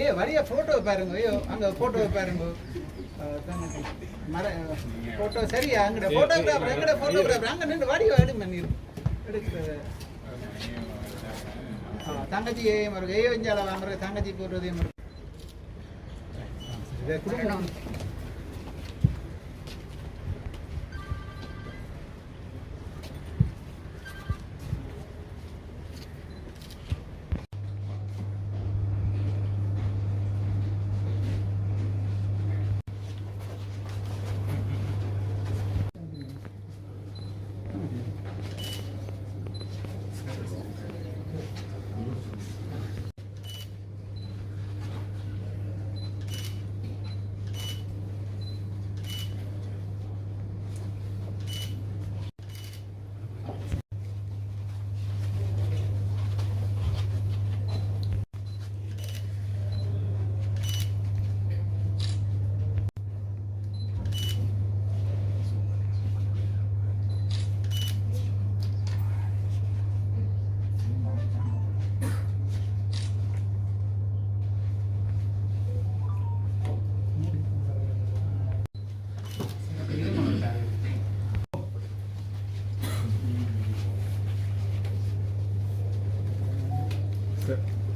ஏ வழியா போட்டோ பாருங்க. ஐயோ அங்க போட்டோ பாருங்க. மர போட்டோ சரியா அங்கட போட்டோகிராஃபர் எங்கட போட்டோகிராஃபர் அங்க நின்று வடிவ எடுங்க எடுக்கிறது. தங்கச்சி மருக்கு ஏ வஞ்சால வாங்குற தங்கச்சி போடுறதே மருக்கு இதை கொடுக்கணும்.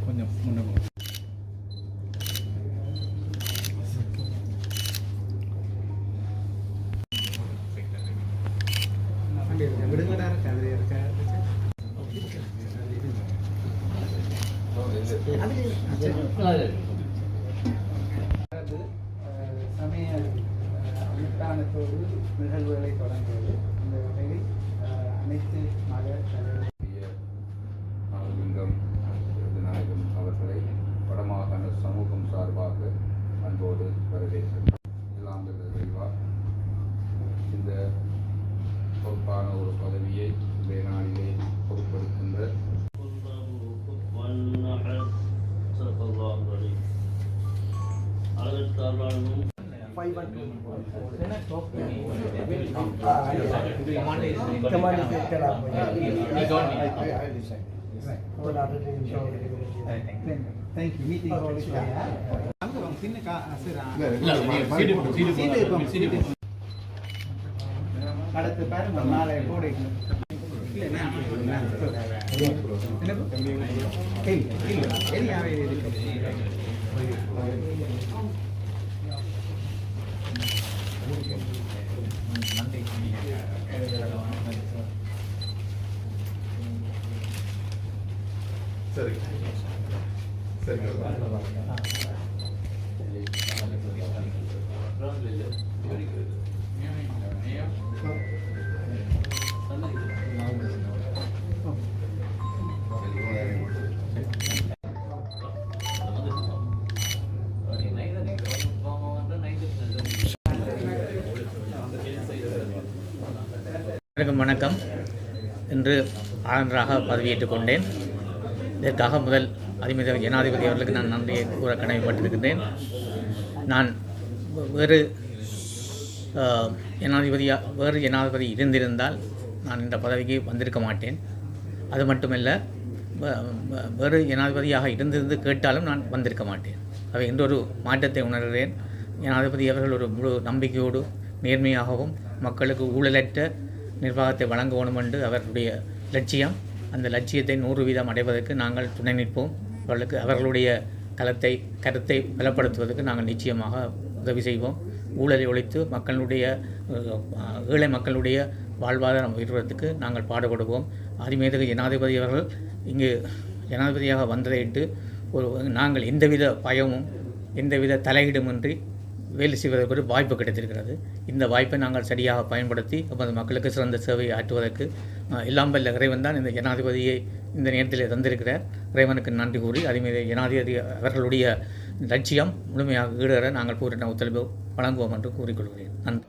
கொஞ்சம் முன்ன விடுங்கடா கதை இருக்கா சமய அனுஷ்டானத்தோடு நிகழ்வுகளை தொடங்குவது. இந்த வகையில் அனைத்து மத அவர்களை வடமாகாண சமூகம் சார்பாக அன்போடு வரவேற்கின்றோம். இல்லாமல் விரைவாக இந்த பொறுப்பான ஒரு பதவியை இந்த நாளிலே பொறுப்பெடுக்கின்ற Thank you. Meeting அங்க வாங்க சின்ன அடுத்து பாருங்க நாளை கோடை சரி சரி வணக்கம். இன்று ஆளுநராக பதவியேற்றுக் கொண்டேன். இதற்காக முதல் அதிமிக ஜனாதிபதி அவர்களுக்கு நான் நன்றியை கூற கடமைப்பட்டிருக்கின்றேன். நான் வேறு ஜனாதிபதி இருந்திருந்தால் நான் இந்த பதவிக்கு வந்திருக்க மாட்டேன். அது மட்டுமல்ல, வேறு ஜனாதிபதியாக இருந்திருந்து கேட்டாலும் நான் வந்திருக்க மாட்டேன். அவை இன்றொரு மாற்றத்தை உணர்கிறேன். ஜனாதிபதி அவர்கள் ஒரு முழு நம்பிக்கையோடு நேர்மையாகவும் மக்களுக்கு ஊழலற்ற நிர்வாகத்தை வழங்க வேண்டும் என்று அவர்களுடைய லட்சியம். அந்த லட்சியத்தை 100% அடைவதற்கு நாங்கள் துணை நிற்போம். அவர்களுடைய கருத்தை பலப்படுத்துவதற்கு நாங்கள் நிச்சயமாக உதவி செய்வோம். ஊழலை ஒழித்து ஏழை மக்களுடைய வாழ்வாதாரம் உயர்வதற்கு நாங்கள் பாடுபடுவோம். அதிமேதகு ஜனாதிபதி அவர்கள் இங்கு ஜனாதிபதியாக வந்ததையிட்டு நாங்கள் எந்தவித பயமும் எந்தவித தலையீடுமின்றி வேலை செய்வதற்கு ஒரு வாய்ப்பு கிடைத்திருக்கிறது. இந்த வாய்ப்பை நாங்கள் சரியாக பயன்படுத்தி நமது மக்களுக்கு சிறந்த சேவை ஆற்றுவதற்கு எல்லாம் வல்ல இறைவன் தான் இந்த ஜனாதிபதியை இந்த நேரத்தில் தந்திருக்கிறார். இறைவனுக்கு நன்றி கூறி அதேமாதிரி ஜனாதிபதி அவர்களுடைய லட்சியம் முழுமையாக ஈடேற நாங்கள் பூரண ஒத்துழைப்பு வழங்குவோம் என்று கூறிக்கொள்கிறேன். நன்றி.